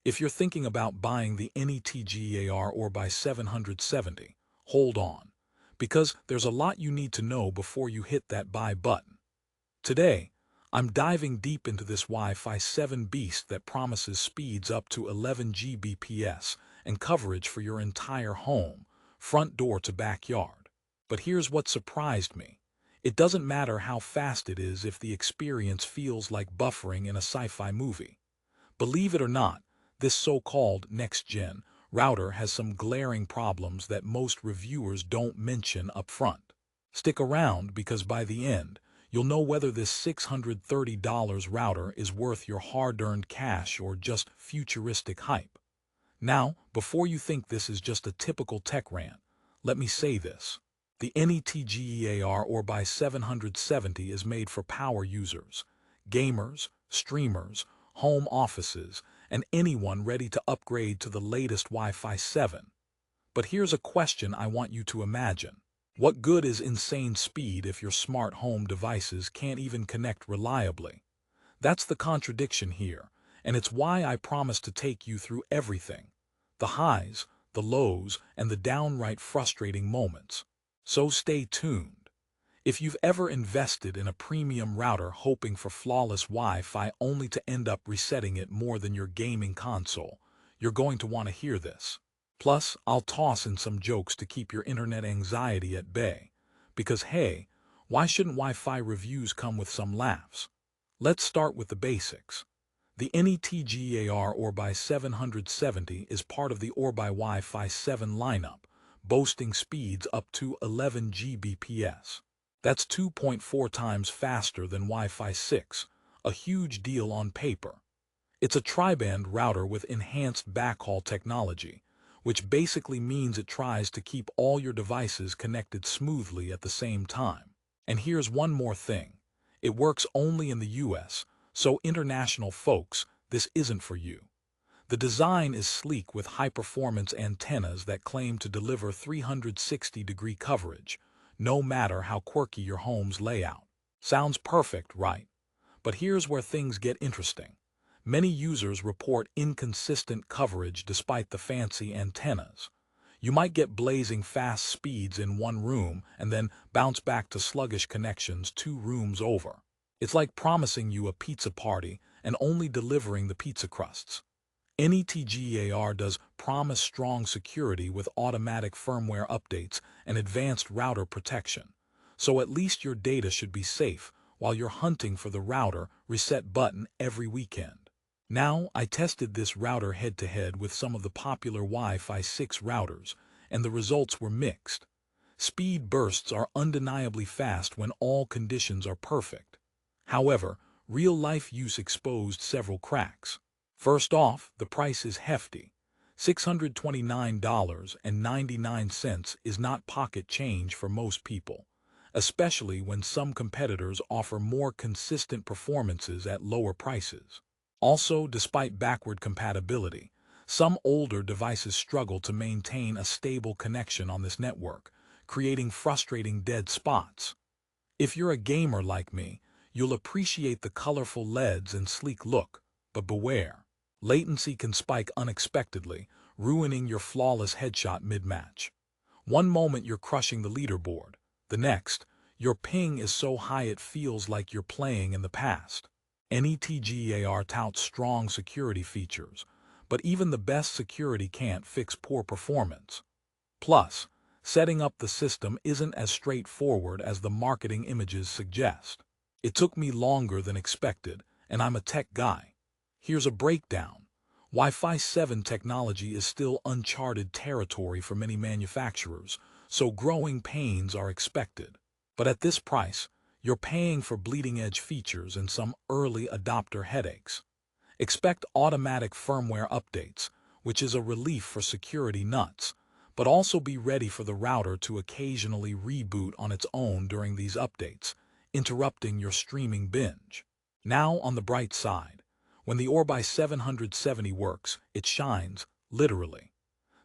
If you're thinking about buying the NETGEAR Orbi 770, hold on, because there's a lot you need to know before you hit that buy button. Today, I'm diving deep into this Wi-Fi 7 beast that promises speeds up to 11 Gbps and coverage for your entire home, front door to backyard. But here's what surprised me. It doesn't matter how fast it is if the experience feels like buffering in a sci-fi movie. Believe it or not, this so-called next-gen router has some glaring problems that most reviewers don't mention up front. Stick around because by the end, you'll know whether this $630 router is worth your hard-earned cash or just futuristic hype. Now, before you think this is just a typical tech rant, let me say this. The NETGEAR Orbi 770 is made for power users, gamers, streamers, home offices, and anyone ready to upgrade to the latest Wi-Fi 7. But here's a question I want you to imagine. What good is insane speed if your smart home devices can't even connect reliably? That's the contradiction here, and it's why I promise to take you through everything. The highs, the lows, and the downright frustrating moments. So stay tuned. If you've ever invested in a premium router hoping for flawless Wi-Fi only to end up resetting it more than your gaming console, you're going to want to hear this. Plus, I'll toss in some jokes to keep your internet anxiety at bay. Because hey, why shouldn't Wi-Fi reviews come with some laughs? Let's start with the basics. The NETGEAR Orbi 770 is part of the Orbi Wi-Fi 7 lineup, boasting speeds up to 11 Gbps. That's 2.4 times faster than Wi-Fi 6, a huge deal on paper. It's a tri-band router with enhanced backhaul technology, which basically means it tries to keep all your devices connected smoothly at the same time. And here's one more thing. It works only in the US, so international folks, this isn't for you. The design is sleek with high-performance antennas that claim to deliver 360-degree coverage, no matter how quirky your home's layout. Sounds perfect, right? But here's where things get interesting. Many users report inconsistent coverage despite the fancy antennas. You might get blazing fast speeds in one room and then bounce back to sluggish connections 2 rooms over. It's like promising you a pizza party and only delivering the pizza crusts. NETGEAR does promise strong security with automatic firmware updates and advanced router protection, so at least your data should be safe while you're hunting for the router reset button every weekend. Now, I tested this router head-to-head with some of the popular Wi-Fi 6 routers, and the results were mixed. Speed bursts are undeniably fast when all conditions are perfect. However, real-life use exposed several cracks. First off, the price is hefty. $629.99 is not pocket change for most people, especially when some competitors offer more consistent performances at lower prices. Also, despite backward compatibility, some older devices struggle to maintain a stable connection on this network, creating frustrating dead spots. If you're a gamer like me, you'll appreciate the colorful LEDs and sleek look, but beware. Latency can spike unexpectedly, ruining your flawless headshot mid-match. One moment you're crushing the leaderboard, the next, your ping is so high it feels like you're playing in the past. NETGEAR touts strong security features, but even the best security can't fix poor performance. Plus, setting up the system isn't as straightforward as the marketing images suggest. It took me longer than expected, and I'm a tech guy. Here's a breakdown. Wi-Fi 7 technology is still uncharted territory for many manufacturers, so growing pains are expected. But at this price, you're paying for bleeding-edge features and some early adopter headaches. Expect automatic firmware updates, which is a relief for security nuts, but also be ready for the router to occasionally reboot on its own during these updates, interrupting your streaming binge. Now on the bright side. When the Orbi 770 works, it shines, literally.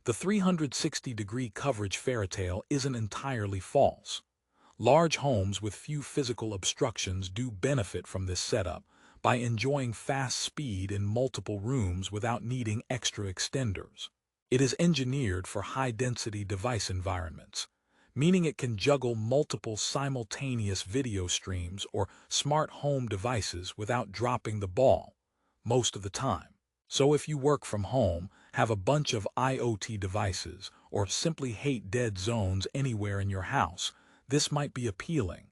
The 360-degree coverage fairytale isn't entirely false. Large homes with few physical obstructions do benefit from this setup, by enjoying fast speed in multiple rooms without needing extra extenders. It is engineered for high-density device environments, meaning it can juggle multiple simultaneous video streams or smart home devices without dropping the ball most of the time. So if you work from home, have a bunch of IoT devices, or simply hate dead zones anywhere in your house, this might be appealing.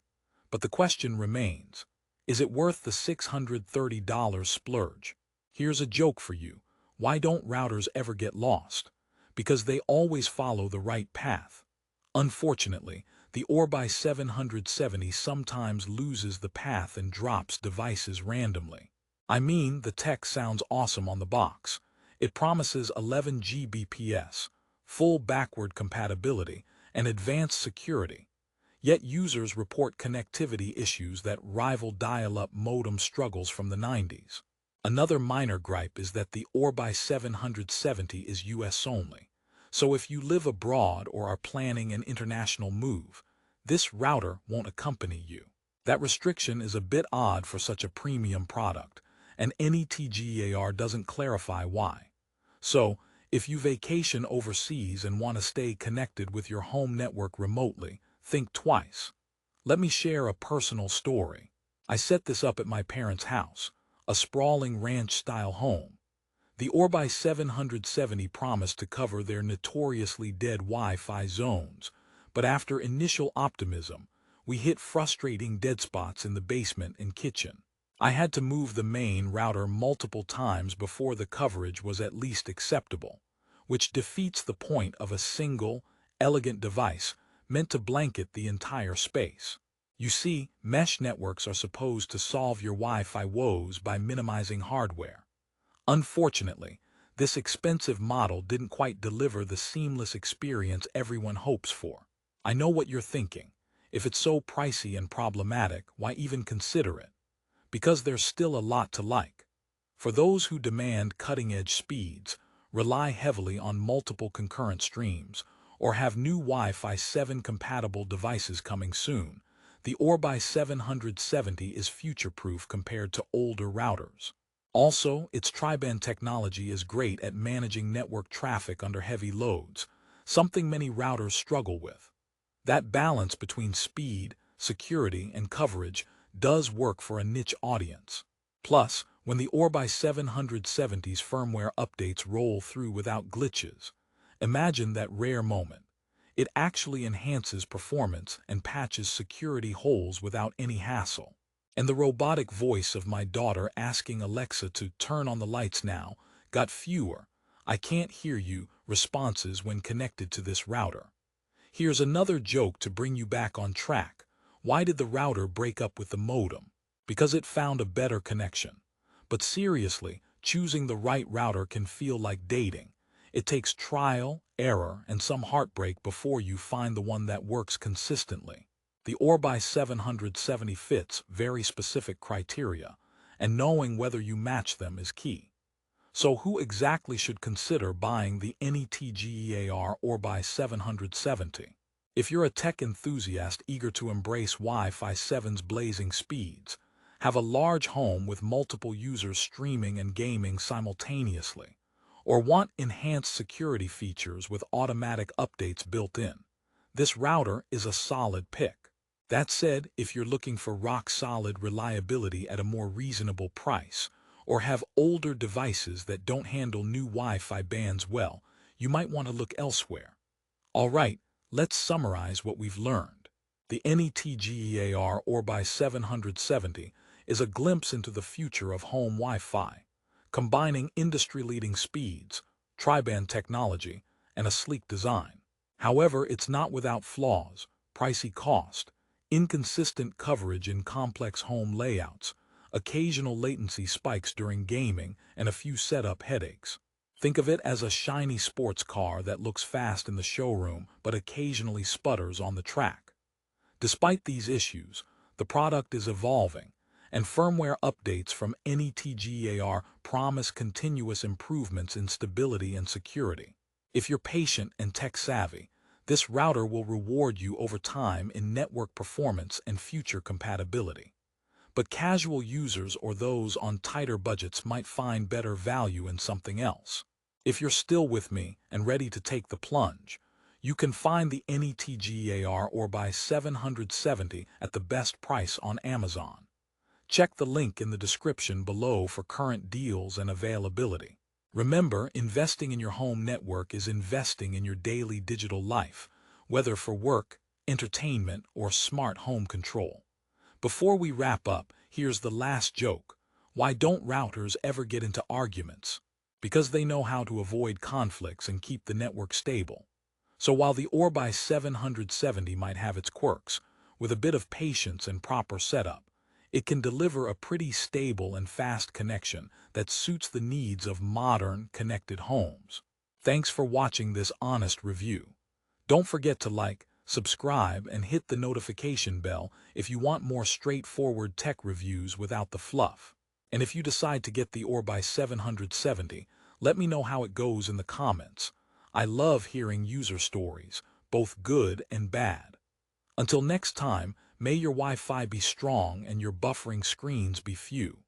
But the question remains, is it worth the $630 splurge? Here's a joke for you. Why don't routers ever get lost? Because they always follow the right path. Unfortunately, the Orbi 770 sometimes loses the path and drops devices randomly. I mean, the tech sounds awesome on the box. It promises 11 Gbps, full backward compatibility, and advanced security. Yet users report connectivity issues that rival dial-up modem struggles from the 90s. Another minor gripe is that the Orbi 770 is US only. So if you live abroad or are planning an international move, this router won't accompany you. That restriction is a bit odd for such a premium product, and NETGEAR doesn't clarify why. So, if you vacation overseas and want to stay connected with your home network remotely, think twice. Let me share a personal story. I set this up at my parents' house, a sprawling ranch-style home. The Orbi 770 promised to cover their notoriously dead Wi-Fi zones, but after initial optimism, we hit frustrating dead spots in the basement and kitchen. I had to move the main router multiple times before the coverage was at least acceptable, which defeats the point of a single, elegant device meant to blanket the entire space. You see, mesh networks are supposed to solve your Wi-Fi woes by minimizing hardware. Unfortunately, this expensive model didn't quite deliver the seamless experience everyone hopes for. I know what you're thinking. If it's so pricey and problematic, why even consider it? Because there's still a lot to like. For those who demand cutting-edge speeds, rely heavily on multiple concurrent streams, or have new Wi-Fi 7 compatible devices coming soon, the Orbi 770 is future-proof compared to older routers. Also, its tri-band technology is great at managing network traffic under heavy loads, something many routers struggle with. That balance between speed, security, and coverage does work for a niche audience. Plus, when the Orbi 770's firmware updates roll through without glitches, imagine that rare moment. It actually enhances performance and patches security holes without any hassle. And the robotic voice of my daughter asking Alexa to turn on the lights now got fewer "I can't hear you" responses when connected to this router. Here's another joke to bring you back on track. Why did the router break up with the modem? Because it found a better connection. But seriously, choosing the right router can feel like dating. It takes trial, error, and some heartbreak before you find the one that works consistently. The Orbi 770 fits very specific criteria, and knowing whether you match them is key. So who exactly should consider buying the NETGEAR Orbi 770? If you're a tech enthusiast eager to embrace Wi-Fi 7's blazing speeds, have a large home with multiple users streaming and gaming simultaneously, or want enhanced security features with automatic updates built in, this router is a solid pick. That said, if you're looking for rock-solid reliability at a more reasonable price, or have older devices that don't handle new Wi-Fi bands well, you might want to look elsewhere. Alright, let's summarize what we've learned. The NETGEAR Orbi 770 is a glimpse into the future of home Wi-Fi, combining industry-leading speeds, tri-band technology, and a sleek design. However, it's not without flaws: pricey cost, inconsistent coverage in complex home layouts, occasional latency spikes during gaming, and a few setup headaches. Think of it as a shiny sports car that looks fast in the showroom but occasionally sputters on the track. Despite these issues, the product is evolving, and firmware updates from NETGEAR promise continuous improvements in stability and security. If you're patient and tech-savvy, this router will reward you over time in network performance and future compatibility. but casual users or those on tighter budgets might find better value in something else. If you're still with me and ready to take the plunge, you can find the NETGEAR Orbi 770 at the best price on Amazon. Check the link in the description below for current deals and availability. Remember, investing in your home network is investing in your daily digital life, whether for work, entertainment, or smart home control. Before we wrap up, here's the last joke. Why don't routers ever get into arguments? Because they know how to avoid conflicts and keep the network stable. So while the Orbi 770 might have its quirks, with a bit of patience and proper setup, it can deliver a pretty stable and fast connection that suits the needs of modern, connected homes. Thanks for watching this honest review. Don't forget to like, subscribe, and hit the notification bell if you want more straightforward tech reviews without the fluff. And if you decide to get the Orbi 770, let me know how it goes in the comments. I love hearing user stories, both good and bad. Until next time, may your Wi-Fi be strong and your buffering screens be few.